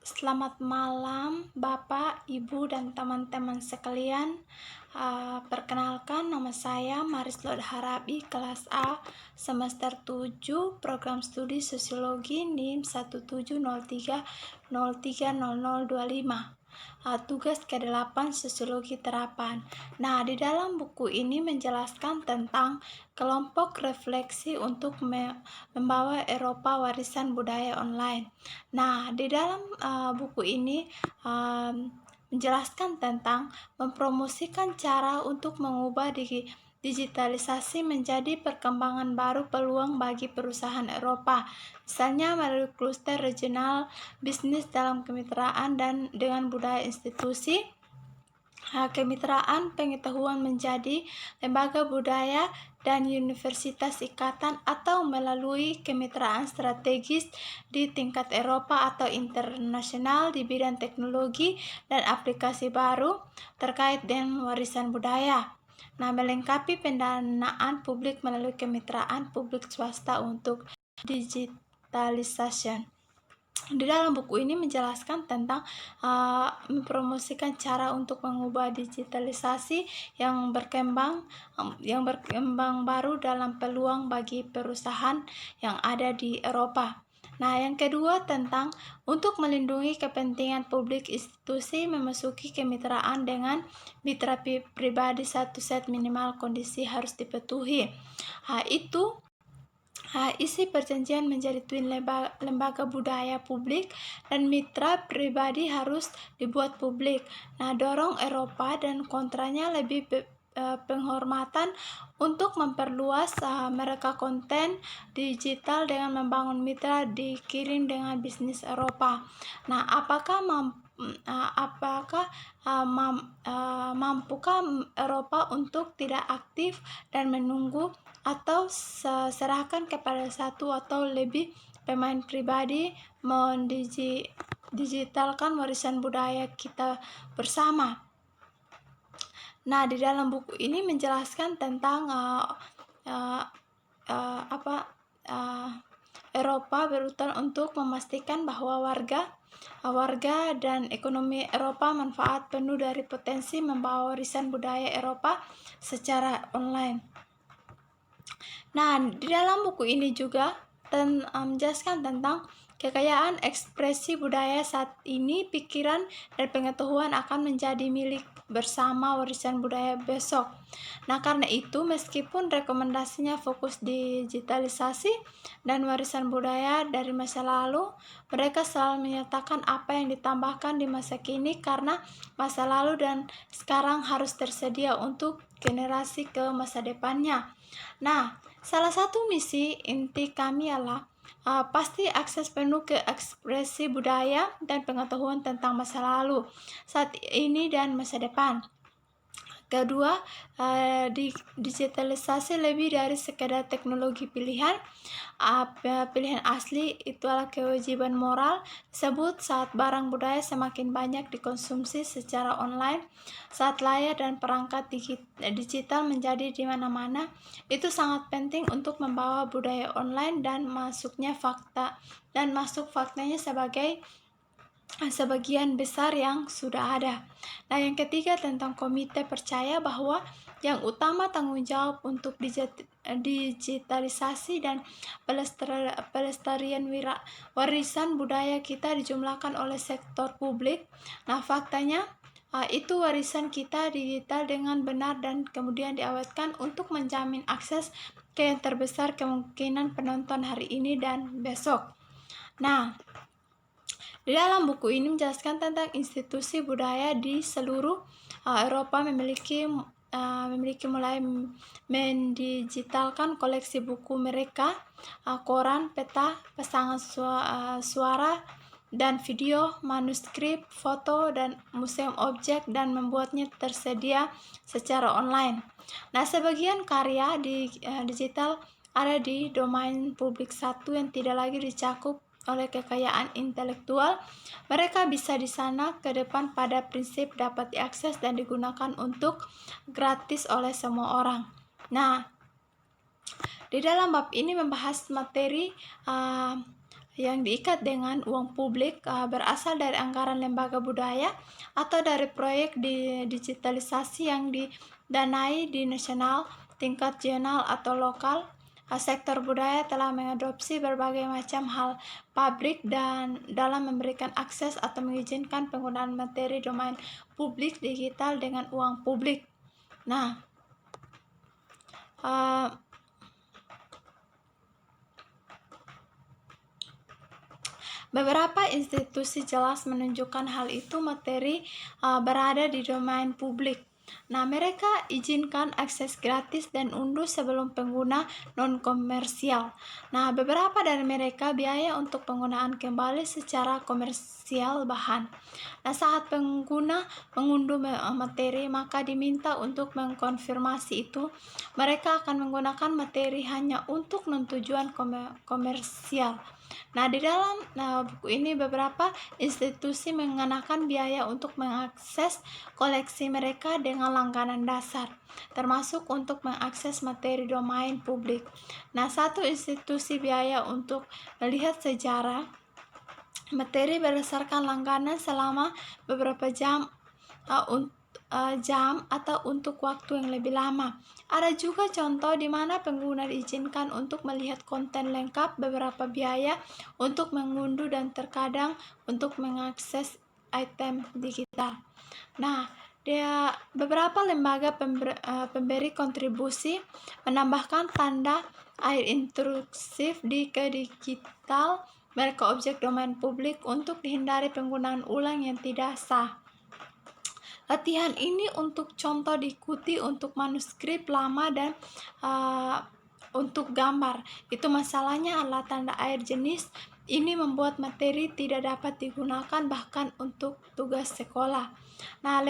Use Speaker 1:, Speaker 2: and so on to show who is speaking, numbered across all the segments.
Speaker 1: Selamat malam, Bapak, Ibu, dan teman-teman sekalian. Perkenalkan, nama saya Maris Lodharabi, kelas A, semester 7, program studi Sosiologi NIM 170303025. Tugas ke-8 Sosiologi Terapan. Nah, di dalam buku ini menjelaskan tentang kelompok refleksi untuk membawa Eropa warisan budaya online. Nah, di dalam buku ini menjelaskan tentang mempromosikan cara untuk mengubah digitalisasi menjadi perkembangan baru peluang bagi perusahaan Eropa, misalnya melalui kluster regional bisnis dalam kemitraan dan dengan budaya institusi. Kemitraan pengetahuan menjadi lembaga budaya dan universitas ikatan atau melalui kemitraan strategis di tingkat Eropa atau internasional di bidang teknologi dan aplikasi baru terkait dengan warisan budaya. Nah, melengkapi pendanaan publik melalui kemitraan publik swasta untuk digitalisasi. Di dalam buku ini menjelaskan tentang mempromosikan cara untuk mengubah digitalisasi yang berkembang baru dalam peluang bagi perusahaan yang ada di Eropa. Nah, yang kedua tentang untuk melindungi kepentingan publik institusi memasuki kemitraan dengan mitra pribadi satu set minimal kondisi harus dipenuhi. Itu isi perjanjian menjadi twin lembaga budaya publik dan mitra pribadi harus dibuat publik. Nah, dorong Eropa dan kontranya lebih penghormatan untuk memperluas mereka konten digital dengan membangun mitra dikirim dengan bisnis Eropa. Nah, mampukah Eropa untuk tidak aktif dan menunggu atau serahkan kepada satu atau lebih pemain pribadi mendigitalkan warisan budaya kita bersama? Nah, di dalam buku ini menjelaskan tentang Eropa berutang untuk memastikan bahwa warga dan ekonomi Eropa manfaat penuh dari potensi membawa warisan budaya Eropa secara online. Nah, di dalam buku ini juga menjelaskan tentang kekayaan ekspresi budaya saat ini, pikiran dan pengetahuan akan menjadi milik bersama warisan budaya besok. Nah, karena itu meskipun rekomendasinya fokus digitalisasi dan warisan budaya dari masa lalu, mereka selalu menyatakan apa yang ditambahkan di masa kini karena masa lalu dan sekarang harus tersedia untuk generasi ke masa depannya. Nah, salah satu misi inti kami adalah pasti akses penuh ke ekspresi budaya dan pengetahuan tentang masa lalu, saat ini, dan masa depan. Kedua, digitalisasi lebih dari sekedar teknologi pilihan. Pilihan asli itu adalah kewajiban moral disebut saat barang budaya semakin banyak dikonsumsi secara online, saat layar dan perangkat digital menjadi di mana-mana. Itu sangat penting untuk membawa budaya online dan masuk faktanya sebagian besar yang sudah ada. Nah, yang ketiga tentang komite percaya bahwa yang utama tanggung jawab untuk digitalisasi dan pelestarian warisan budaya kita dijumlahkan oleh sektor publik. Nah, faktanya itu warisan kita digital dengan benar dan kemudian diawetkan untuk menjamin akses ke yang terbesar kemungkinan penonton hari ini dan besok. Nah, di dalam buku ini menjelaskan tentang institusi budaya di seluruh Eropa memiliki mulai mendigitalkan koleksi buku mereka, koran, peta, pasangan suara dan video, manuskrip, foto, dan museum objek, dan membuatnya tersedia secara online. Nah, sebagian karya digital ada di domain publik satu yang tidak lagi dicakup oleh kekayaan intelektual. Mereka bisa di sana ke depan pada prinsip dapat diakses dan digunakan untuk gratis oleh semua orang. Nah, di dalam bab ini membahas materi yang diikat dengan uang publik berasal dari anggaran lembaga budaya atau dari proyek digitalisasi yang didanai di nasional, tingkat regional atau lokal. Sektor budaya telah mengadopsi berbagai macam hal pabrik dan dalam memberikan akses atau mengizinkan penggunaan materi domain publik digital dengan uang publik. Nah, beberapa institusi jelas menunjukkan hal itu materi berada di domain publik. Nah, mereka izinkan akses gratis dan unduh sebelum pengguna non-komersial. Nah, beberapa dari mereka biaya untuk penggunaan kembali secara komersial bahan. Nah, saat pengguna mengunduh materi, maka diminta untuk mengkonfirmasi itu. Mereka akan menggunakan materi hanya untuk non-tujuan komersial. Nah, di dalam buku ini beberapa institusi mengenakan biaya untuk mengakses koleksi mereka dengan langganan dasar, termasuk untuk mengakses materi domain publik. Nah, satu institusi biaya untuk melihat sejarah materi berdasarkan langganan selama beberapa jam atau untuk waktu yang lebih lama. Ada juga contoh di mana pengguna diizinkan untuk melihat konten lengkap, beberapa biaya untuk mengunduh dan terkadang untuk mengakses item digital. Nah, beberapa lembaga pemberi kontribusi menambahkan tanda air intrusif di ke digital mereka objek domain publik untuk dihindari penggunaan ulang yang tidak sah. Latihan ini untuk contoh diikuti untuk manuskrip lama dan untuk gambar. Itu masalahnya adalah tanda air jenis ini membuat materi tidak dapat digunakan bahkan untuk tugas sekolah. Nah,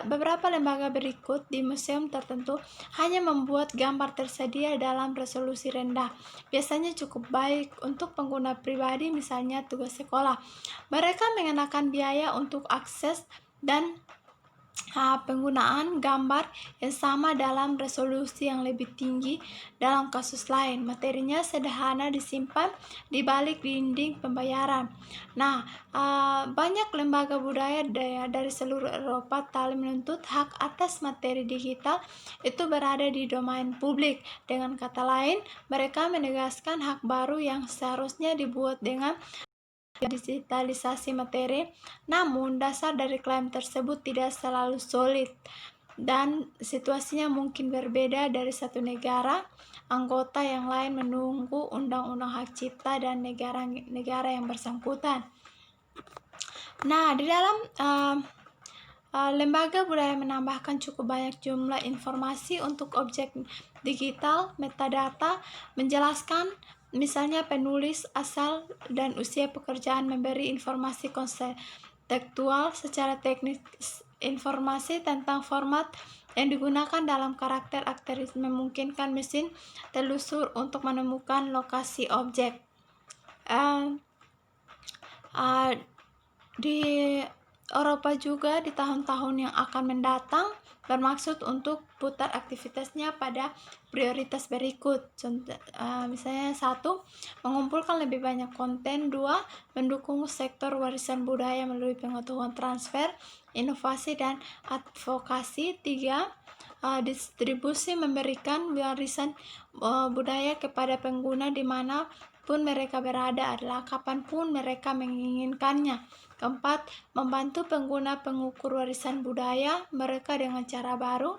Speaker 1: beberapa lembaga berikut di museum tertentu hanya membuat gambar tersedia dalam resolusi rendah. Biasanya cukup baik untuk pengguna pribadi, misalnya tugas sekolah. Mereka mengenakan biaya untuk akses dan penggunaan gambar yang sama dalam resolusi yang lebih tinggi. Dalam kasus lain, materinya sederhana disimpan di balik dinding pembayaran. Nah, banyak lembaga budaya dari seluruh Eropa telah menuntut hak atas materi digital itu berada di domain publik. Dengan kata lain, mereka menegaskan hak baru yang seharusnya dibuat dengan digitalisasi materi. Namun, dasar dari klaim tersebut tidak selalu solid dan situasinya mungkin berbeda dari satu negara anggota yang lain menunggu undang-undang hak cipta dan negara yang bersangkutan. Nah, di dalam lembaga budaya menambahkan cukup banyak jumlah informasi untuk objek digital, metadata, menjelaskan misalnya penulis, asal, dan usia pekerjaan, memberi informasi konseptual secara teknis, informasi tentang format yang digunakan dalam karakter memungkinkan mesin telusur untuk menemukan lokasi objek. Di Eropa juga di tahun-tahun yang akan mendatang bermaksud untuk putar aktivitasnya pada prioritas berikut. Misalnya 1, mengumpulkan lebih banyak konten. 2, mendukung sektor warisan budaya melalui pengetahuan transfer, inovasi, dan advokasi. 3, distribusi memberikan warisan budaya kepada pengguna dimanapun mereka berada adalah kapanpun mereka menginginkannya. 4, membantu pengguna pengukur warisan budaya mereka dengan cara baru.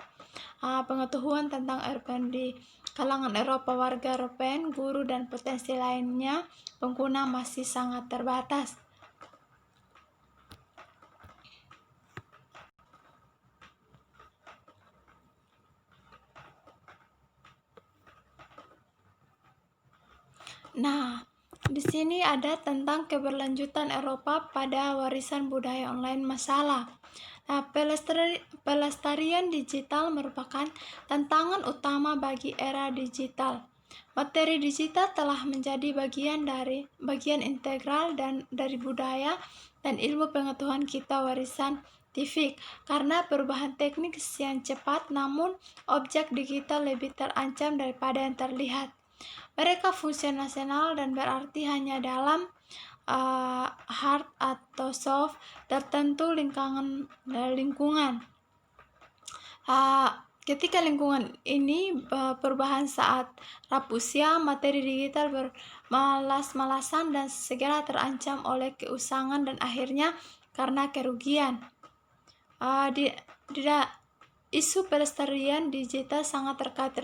Speaker 1: Pengetahuan tentang Eropa di kalangan Eropa, warga Eropa, guru, dan potensi lainnya pengguna masih sangat terbatas. Nah, di sini ada tentang keberlanjutan Eropa pada warisan budaya online masalah. Nah, pelestarian digital merupakan tantangan utama bagi era digital. Materi digital telah menjadi bagian integral dari budaya dan ilmu pengetahuan kita warisan saintifik. Karena perubahan teknik yang cepat, namun objek digital lebih terancam daripada yang terlihat. Mereka fungsional dan berarti hanya dalam hard atau soft tertentu lingkungan. Ketika lingkungan ini perubahan saat rapusia, materi digital bermalas-malasan dan segera terancam oleh keusangan dan akhirnya karena kerugian. Isu pelestarian digital sangat terkait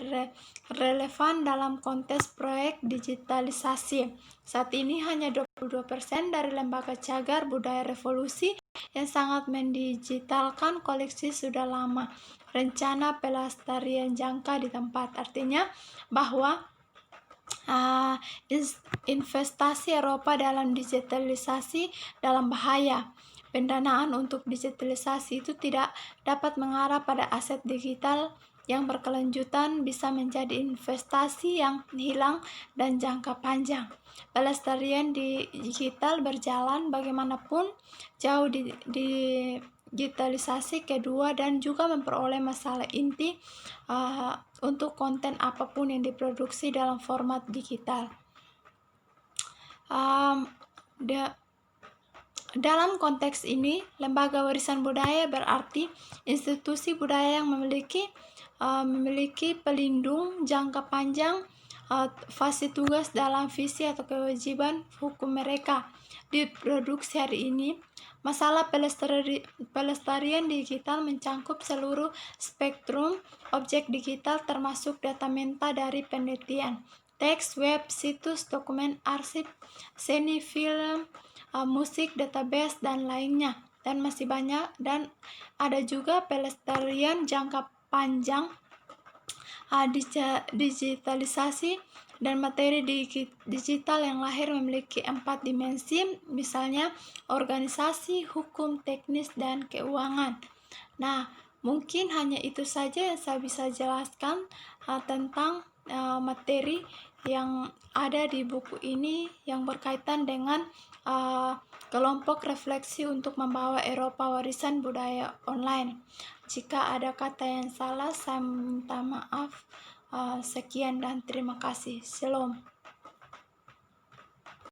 Speaker 1: relevan dalam konteks proyek digitalisasi. Saat ini hanya 22% dari lembaga cagar budaya revolusi yang sangat mendigitalkan koleksi sudah lama rencana pelestarian jangka di tempat. Artinya bahwa investasi Eropa dalam digitalisasi dalam bahaya. Pendanaan untuk digitalisasi itu tidak dapat mengarah pada aset digital yang berkelanjutan, bisa menjadi investasi yang hilang dan jangka panjang. Pelestarian digital berjalan bagaimanapun jauh di digitalisasi kedua dan juga memperoleh masalah inti untuk konten apapun yang diproduksi dalam format digital. Dalam konteks ini, lembaga warisan budaya berarti institusi budaya yang memiliki pelindung jangka panjang, fase tugas dalam visi atau kewajiban hukum mereka. Di produksi hari ini, masalah pelestarian digital mencangkup seluruh spektrum objek digital termasuk data meta dari penelitian, teks, web, situs, dokumen, arsip, seni, film, musik, database, dan lainnya. Dan masih banyak, dan ada juga pelestarian jangka panjang, digitalisasi dan materi digital yang lahir memiliki 4 dimensi, misalnya organisasi, hukum, teknis, dan keuangan. Nah, mungkin hanya itu saja yang saya bisa jelaskan tentang materi yang ada di buku ini yang berkaitan dengan kelompok refleksi untuk membawa Eropa warisan budaya online. Jika ada kata yang salah, saya minta maaf. Sekian dan terima kasih. Shalom.